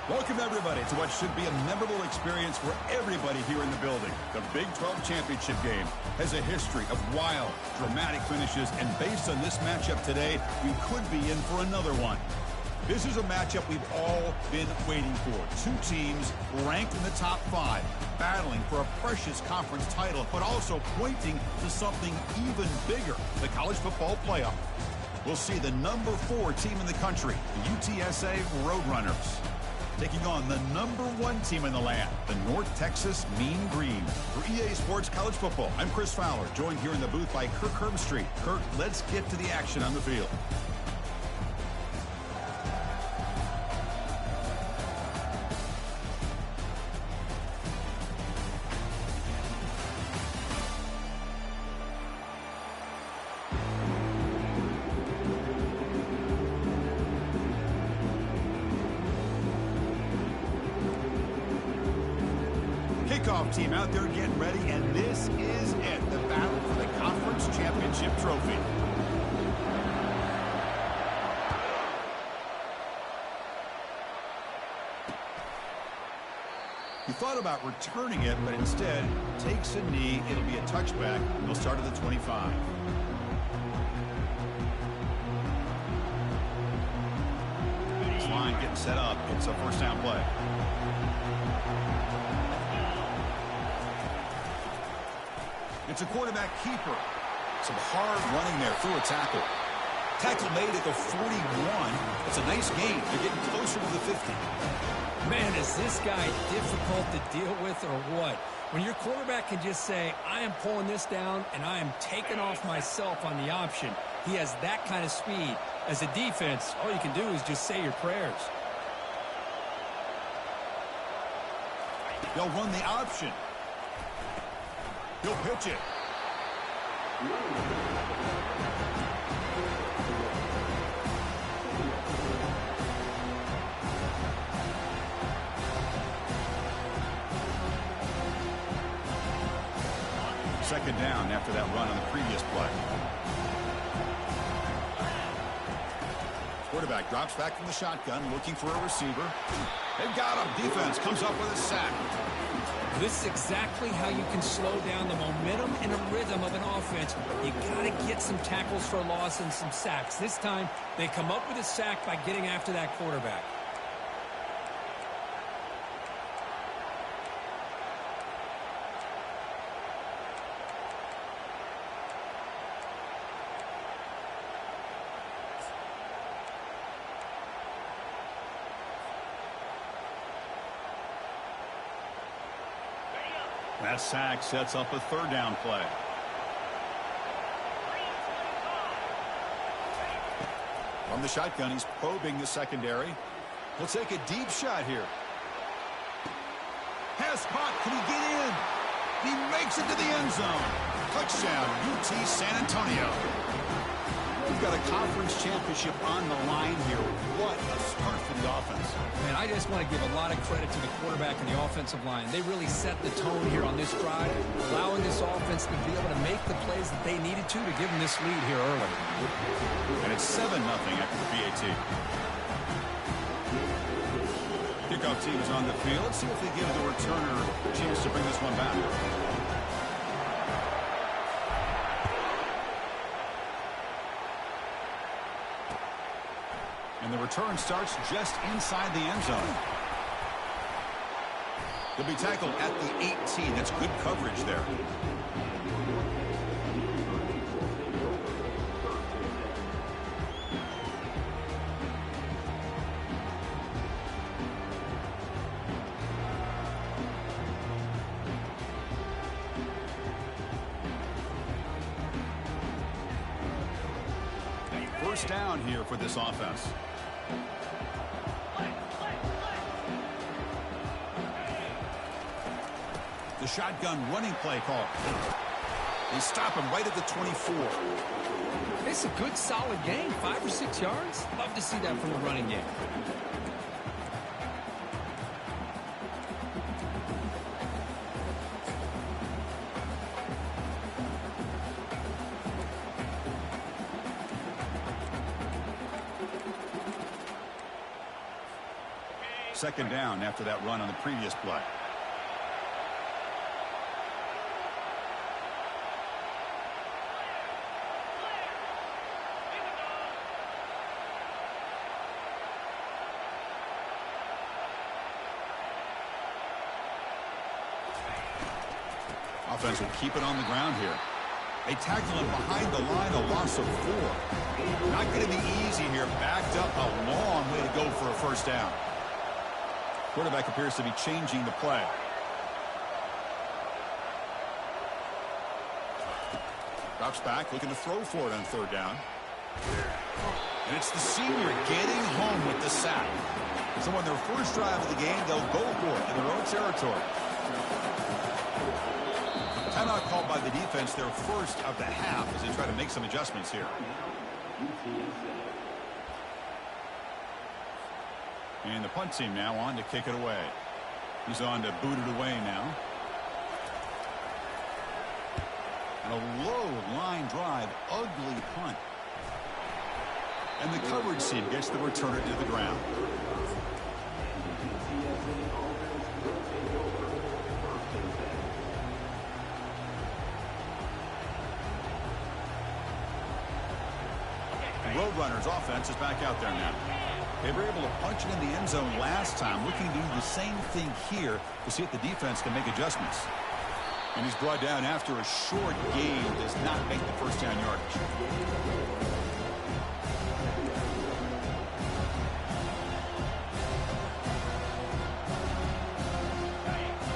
Welcome, everybody, to what should be a memorable experience for everybody here in the building. The Big 12 Championship game has a history of wild, dramatic finishes, and based on this matchup today, we could be in for another one. This is a matchup we've all been waiting for. Two teams ranked in the top 5, battling for a precious conference title, but also pointing to something even bigger, the college football playoff. We'll see the number 4 team in the country, the UTSA Roadrunners, taking on the number 1 team in the land, the North Texas Mean Green. For EA Sports College Football, I'm Chris Fowler, joined here in the booth by Kirk Herbstreit. Kirk, let's get to the action on the field. Kickoff team out there getting ready, and this is it, the battle for the conference championship trophy. He thought about returning it, but instead takes a knee. It'll be a touchback. He'll start at the 25. This line getting set up. It's a first down play. It's a quarterback keeper. Some hard running there through a tackle. Tackle made at the 41. It's a nice gain. They're getting closer to the 50. Man, is this guy difficult to deal with or what? When your quarterback can just say, I am pulling this down and I am taking off myself on the option. He has that kind of speed. As a defense, all you can do is just say your prayers. They'll run the option. He'll pitch it. Second down after that run on the previous play. Quarterback drops back from the shotgun, looking for a receiver. They've got him. Defense comes up with a sack. This is exactly how you can slow down the momentum and the rhythm of an offense. You got to get some tackles for a loss and some sacks. This time, they come up with a sack by getting after that quarterback. That sack sets up a third down play. From the shotgun, he's probing the secondary. He'll take a deep shot here. Has caught. Can he get in? He makes it to the end zone. Touchdown, UT San Antonio. We've got a conference championship on the line here. What a start for the offense. Man, I just want to give a lot of credit to the quarterback and the offensive line. They really set the tone here on this drive, allowing this offense to be able to make the plays that they needed to give them this lead here early. And it's 7-0 after the PAT. Kickoff team is on the field. Let's see if they give the returner a chance to bring this one back. And the return starts just inside the end zone. He'll be tackled at the 18. That's good coverage there. A first down here for this offense. The shotgun running play call. They stop him right at the 24. It's a good, solid game. 5 or 6 yards. Love to see that from the running game. Second down after that run on the previous play. Offense will keep it on the ground here. They tackle him behind the line, a loss of 4. Not going to be easy here. Backed up a long way to go for a first down. Quarterback appears to be changing the play. Drops back, looking to throw for it on third down. And it's the senior getting home with the sack. So on their first drive of the game, they'll go for it in their own territory. Timeout called by the defense, their first of the half, as they try to make some adjustments here. And the punt team now on to kick it away. He's on to boot it away now. And a low line drive, ugly punt. And the coverage team gets the returner to the ground. Roadrunners offense is back out there now. They were able to punch it in the end zone last time, looking to do the same thing here to see if the defense can make adjustments. And he's brought down after a short gain, does not make the first down yardage.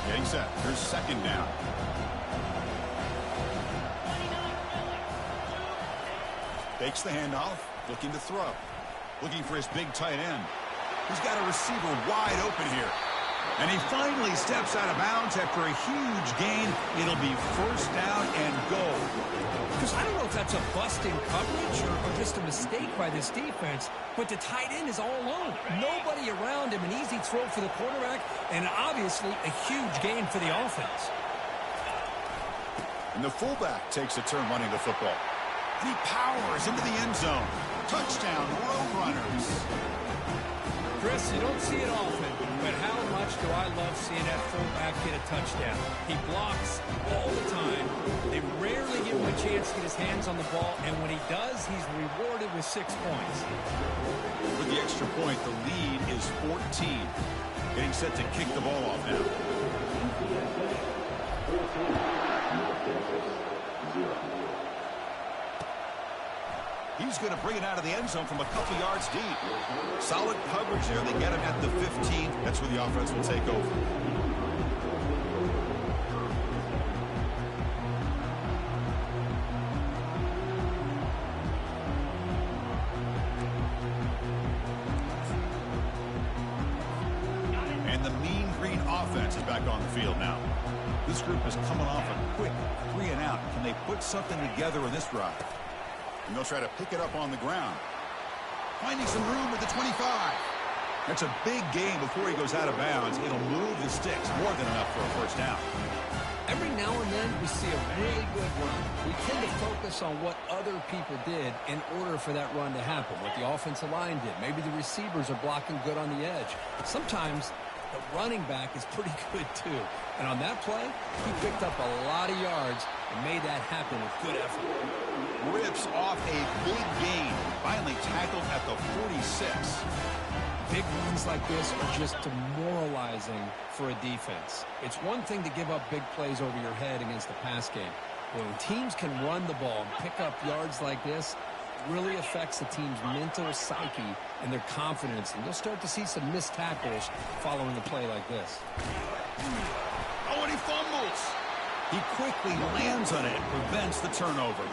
Getting set. Here's second down. Takes the handoff, looking to throw. Looking for his big tight end. He's got a receiver wide open here. And he finally steps out of bounds after a huge gain. It'll be first down and goal. Because I don't know if that's a busting coverage or just a mistake by this defense, but the tight end is all alone. Nobody around him, an easy throw for the quarterback, and obviously a huge gain for the offense. And the fullback takes a turn running the football. And he powers into the end zone. Touchdown, Roadrunners. Chris, you don't see it often, but how much do I love seeing that fullback get a touchdown? He blocks all the time. They rarely give him a chance to get his hands on the ball, and when he does, he's rewarded with 6 points. With the extra point, the lead is 14. Getting set to kick the ball off now. He's going to bring it out of the end zone from a couple yards deep. Solid coverage there. They get him at the 15. That's where the offense will take over. And the Mean Green offense is back on the field now. This group is coming off a quick 3 and out. Can they put something together in this drive? And they'll try to pick it up on the ground. Finding some room at the 25. That's a big gain before he goes out of bounds. It'll move the sticks more than enough for a first down. Every now and then we see a really good run. We tend to focus on what other people did in order for that run to happen, what the offensive line did. Maybe the receivers are blocking good on the edge. Sometimes the running back is pretty good too. And on that play, he picked up a lot of yards and made that happen with good effort. Rips off a big gain. Finally tackled at the 46. Big runs like this are just demoralizing for a defense. It's one thing to give up big plays over your head against the pass game. But when teams can run the ball and pick up yards like this, it really affects the team's mental psyche and their confidence. And you'll start to see some missed tackles following a play like this. Oh, and he fumbles. He quickly lands on it and prevents the turnover.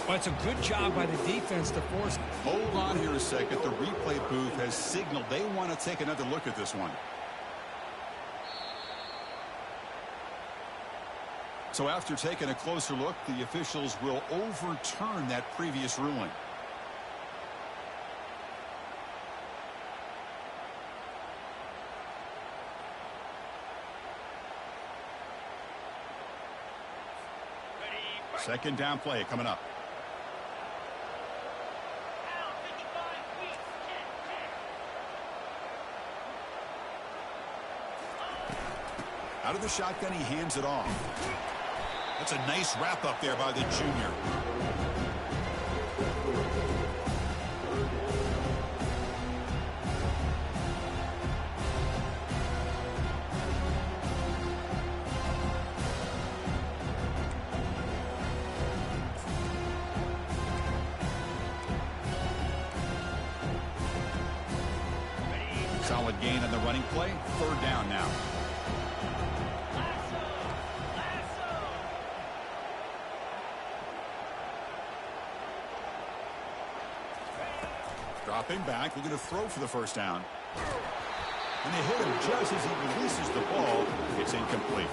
Well, it's a good job by the defense to force. Hold on here a second. The replay booth has signaled they want to take another look at this one. So after taking a closer look, the officials will overturn that previous ruling. Second down play coming up. Out of the shotgun, he hands it off. That's a nice wrap up there by the junior. Solid gain on the running play. Third down now. Dropping back, looking to throw for the first down. And they hit him just as he releases the ball. It's incomplete.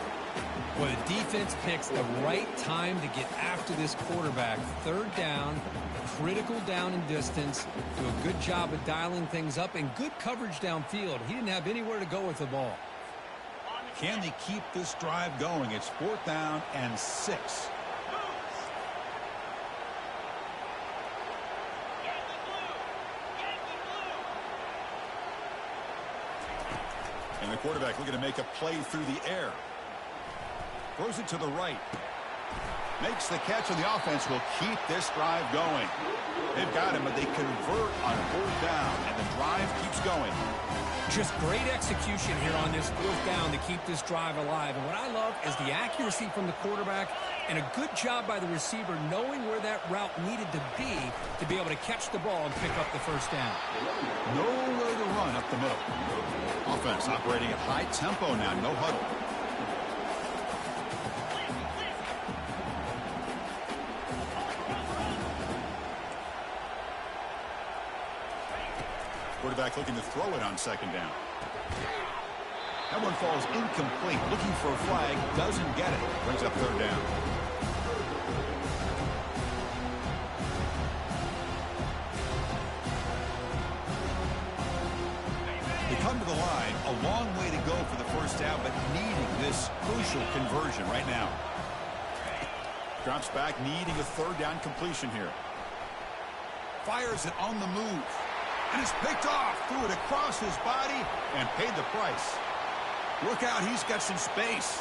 Well, the defense picks the right time to get after this quarterback. Third down, critical down and distance. Do a good job of dialing things up and good coverage downfield. He didn't have anywhere to go with the ball. Can they keep this drive going? It's 4th down and 6. And the quarterback looking to make a play through the air. Throws it to the right. Makes the catch, and the offense will keep this drive going. They've got him, but they convert on 4th down, and the drive keeps going. Just great execution here on this 4th down to keep this drive alive. And what I love is the accuracy from the quarterback and a good job by the receiver knowing where that route needed to be able to catch the ball and pick up the first down. Nowhere to run up the middle. Offense operating at high tempo now, no huddle. Quarterback looking to throw it on 2nd down. That one falls incomplete. Looking for a flag. Doesn't get it. Brings up 3rd down. They come to the line. A long way to go for the first down, but needing this crucial conversion right now. Drops back, needing a 3rd down completion here. Fires it on the move. And it's picked off. Threw it across his body and paid the price. Look out, he's got some space.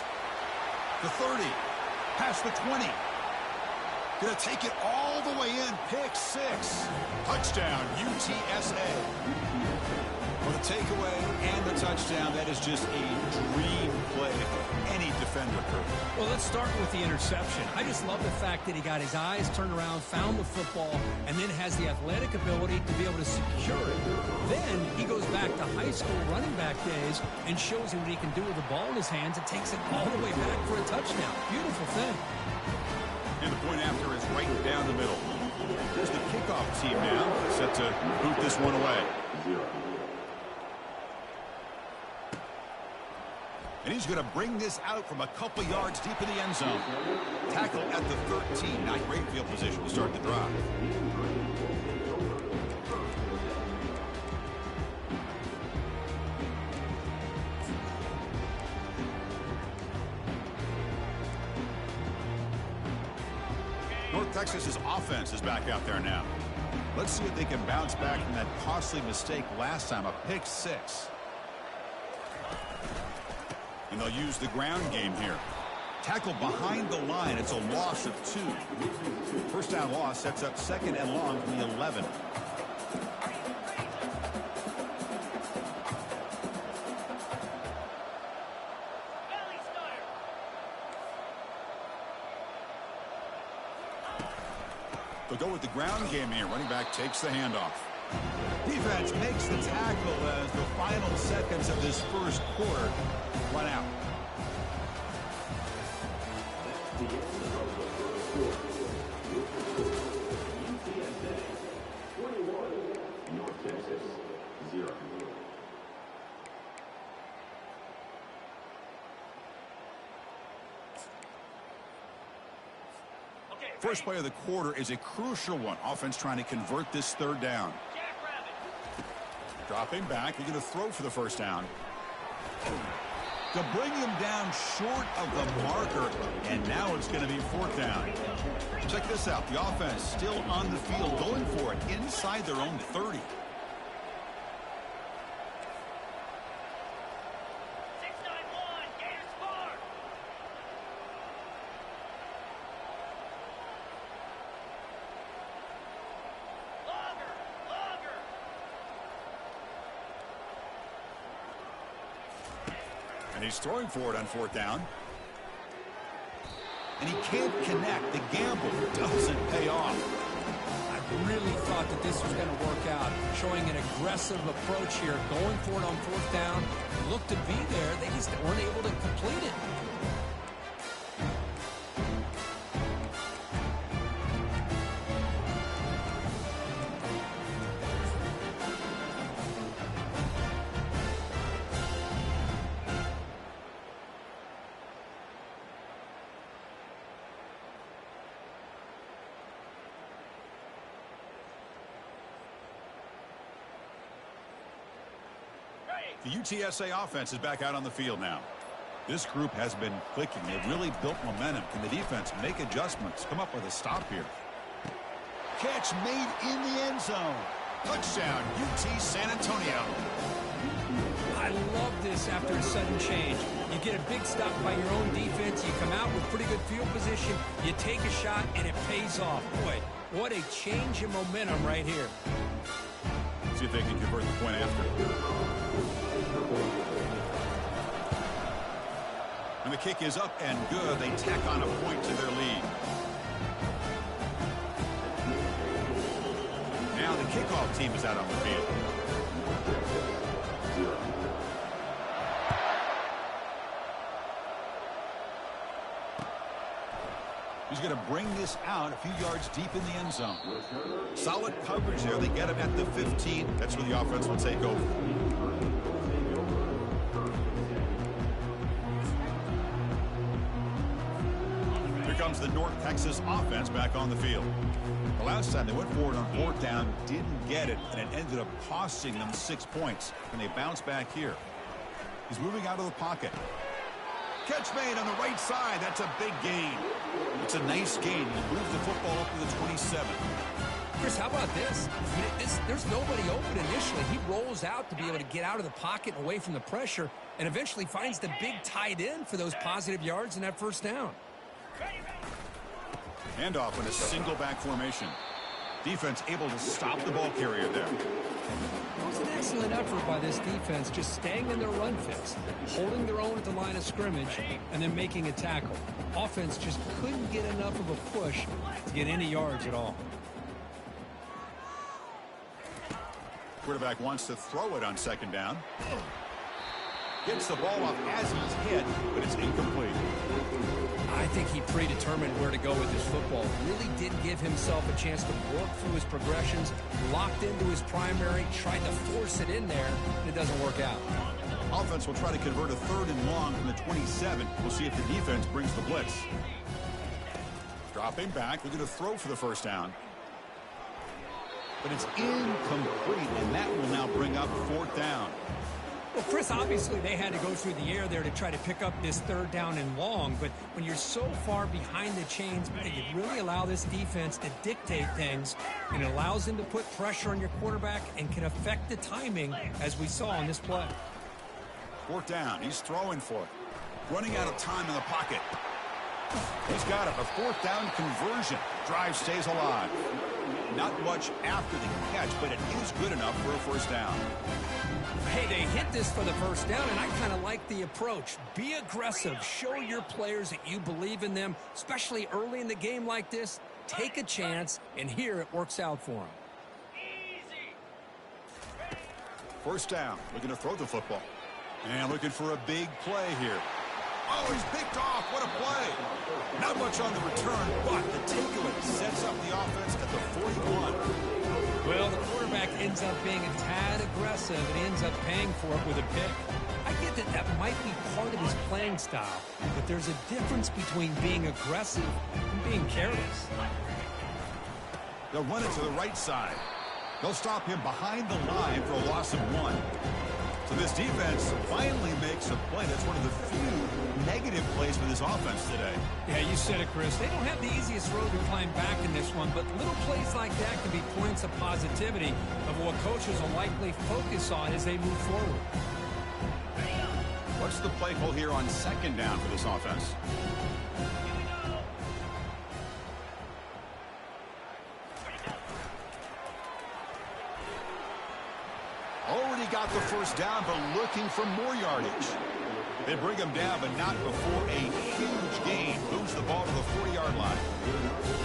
The 30. Past the 20. Gonna take it all the way in. Pick 6. Touchdown, UTSA. For the takeaway and the touchdown, that is just a dream play for any defender could. Well, let's start with the interception. I just love the fact that he got his eyes turned around, found the football, and then has the athletic ability to be able to secure it. Then he goes back to high school running back days and shows you what he can do with the ball in his hands and takes it all the way back for a touchdown. Beautiful thing. And the point after is right down the middle. Here's the kickoff team now, set to boot this one away. And he's going to bring this out from a couple yards deep in the end zone. Tackle at the 13. Not great field position to start the drive. North Texas's offense is back out there now. Let's see if they can bounce back from that costly mistake last time, a pick 6. And they'll use the ground game here. Tackle behind the line. It's a loss of 2. First down loss sets up 2nd and long from the 11. They'll go with the ground game here. Running back takes the handoff. Defense makes the tackle as the final seconds of this first quarter run out. North Texas, 0. First play of the quarter is a crucial one. Offense trying to convert this 3rd down. Dropping back, they're going to throw for the first down. To bring him down short of the marker, and now it's going to be 4th down. Check this out. The offense still on the field, going for it inside their own 30. And he's throwing for it on 4th down. And he can't connect. The gamble doesn't pay off. I really thought that this was going to work out. Showing an aggressive approach here. Going for it on 4th down. Looked to be there. They just weren't able to complete it. The UTSA offense is back out on the field now. This group has been clicking. They've really built momentum. Can the defense make adjustments? Come up with a stop here. Catch made in the end zone. Touchdown, UT San Antonio. I love this after a sudden change. You get a big stop by your own defense. You come out with pretty good field position. You take a shot, and it pays off. Boy, what a change in momentum right here. See if they can convert the point after. And the kick is up and good. They tack on a point to their lead. Now the kickoff team is out on the field. He's going to bring this out a few yards deep in the end zone. Solid coverage there. They get him at the 15. That's where the offense will take over. Here comes the North Texas offense back on the field. The last time they went forward on 4th down, didn't get it, and it ended up costing them 6 points. And they bounce back here. He's moving out of the pocket. Catch made on the right side. That's a big gain. It's a nice gain. He moves the football up to the 27. Chris, how about this? I mean, there's nobody open initially. He rolls out to be able to get out of the pocket and away from the pressure, and eventually finds the big tight end for those positive yards in that 1st down. Handoff in a single back formation. Defense able to stop the ball carrier there. It was an excellent effort by this defense, just staying in their run fits, holding their own at the line of scrimmage, and then making a tackle. Offense just couldn't get enough of a push to get any yards at all. Quarterback wants to throw it on 2nd down. Gets the ball off as he's hit, but it's incomplete. I think he predetermined where to go with his football. Really did give himself a chance to work through his progressions, locked into his primary, tried to force it in there, and it doesn't work out. Offense will try to convert a 3rd and long from the 27. We'll see if the defense brings the blitz. Dropping back, looking to throw for the 1st down. But it's incomplete, and that will now bring up 4th down. Well, Chris, obviously they had to go through the air there to try to pick up this 3rd down and long, but when you're so far behind the chains, man, you really allow this defense to dictate things, and it allows them to put pressure on your quarterback and can affect the timing, as we saw on this play. 4th down, he's throwing for it. Running out of time in the pocket. He's got it, a 4th down conversion. Drive stays alive. Not much after the catch, but it is good enough for a 1st down. Hey, they hit this for the 1st down, and I kind of like the approach. Be aggressive. Show your players that you believe in them, especially early in the game like this. Take a chance, and here it works out for them. 1st down, looking to throw the football. And looking for a big play here. Oh, he's picked off. What a play. Not much on the return, but the takeaway sets up the offense at the 41. Well, the quarterback ends up being a tad aggressive and ends up paying for it with a pick. I get that that might be part of his playing style, but there's a difference between being aggressive and being careless. They'll run it to the right side. They'll stop him behind the line for a loss of 1. So this defense finally makes a play. That's one of the few negative plays for this offense today. Yeah, you said it, Chris. They don't have the easiest road to climb back in this one, but little plays like that can be points of positivity of what coaches will likely focus on as they move forward. What's the play call here on 2nd down for this offense? Already got the 1st down, but looking for more yardage. They bring him down, but not before a huge gain. Moves the ball to the 40-yard line.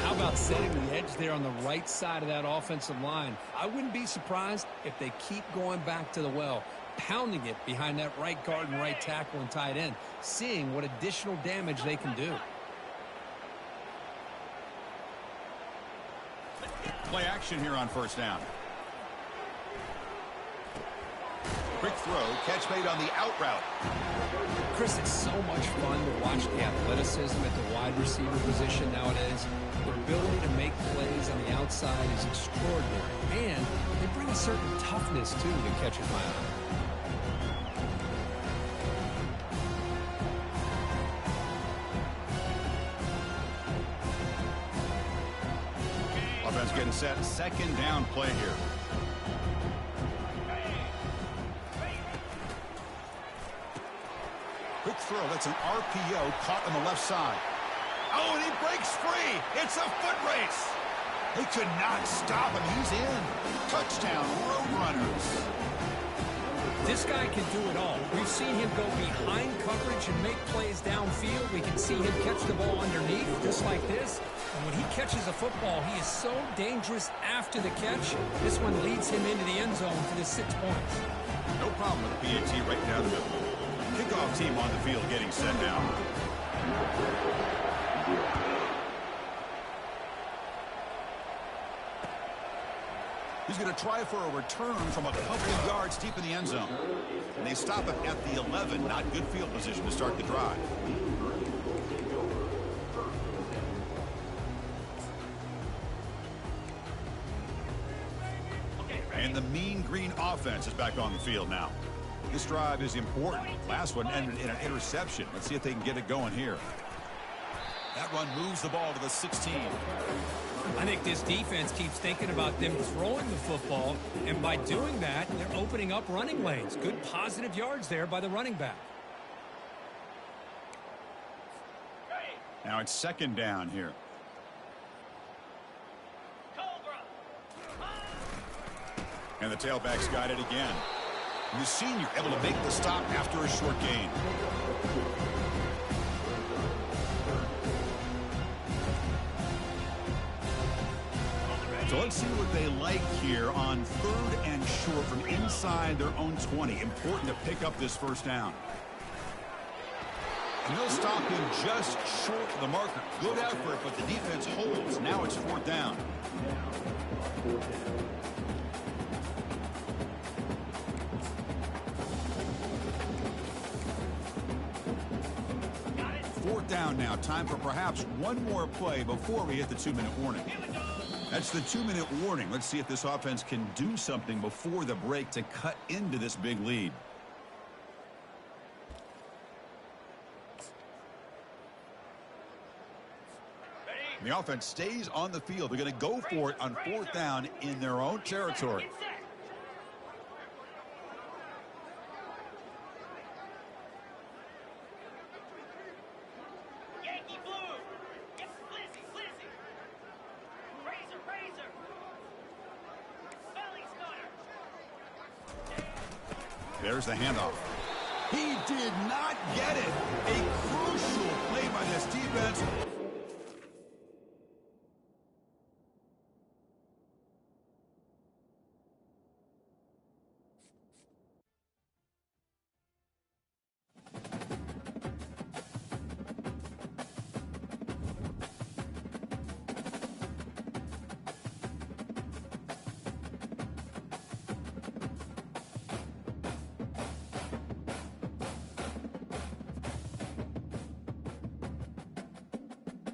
How about setting the edge there on the right side of that offensive line? I wouldn't be surprised if they keep going back to the well, pounding it behind that right guard and right tackle and tight end, seeing what additional damage they can do. Play action here on first down. Quick throw, catch made on the out route. Chris, it's so much fun to watch the athleticism at the wide receiver position nowadays. Their ability to make plays on the outside is extraordinary, and they bring a certain toughness, too, that catches my eye. Offense getting set, second down play here. Quick throw, that's an RPO caught on the left side. Oh, and he breaks free. It's a foot race. They could not stop him. He's in. Touchdown, Roadrunners. This guy can do it all. We've seen him go behind coverage and make plays downfield. We can see him catch the ball underneath, just like this. And when he catches a football, he is so dangerous after the catch. This one leads him into the end zone for the 6 points. No problem with PAT right down the middle. Kickoff team on the field getting set now. He's going to try for a return from a couple of yards deep in the end zone. And they stop him at the 11. Not good field position to start the drive. And the Mean Green offense is back on the field now. This drive is important. Last one ended in an interception. Let's see if they can get it going here. That run moves the ball to the 16. I think this defense keeps thinking about them throwing the football, and by doing that, they're opening up running lanes. Good positive yards there by the running back. Now it's second down here. And the tailback's got it again. And the senior able to make the stop after a short gain. So let's see what they like here on 3rd and short from inside their own 20. Important to pick up this first down. And they'll stop him just short of the marker. Good effort, but the defense holds. Now it's 4th down. Fourth down now. Time for perhaps one more play before we hit the 2-minute warning. That's the 2-minute warning. Let's see if this offense can do something before the break to cut into this big lead. And the offense stays on the field. They're going to go for it on 4th down in their own territory. There's the handoff. He did not get it. A crucial play by this defense.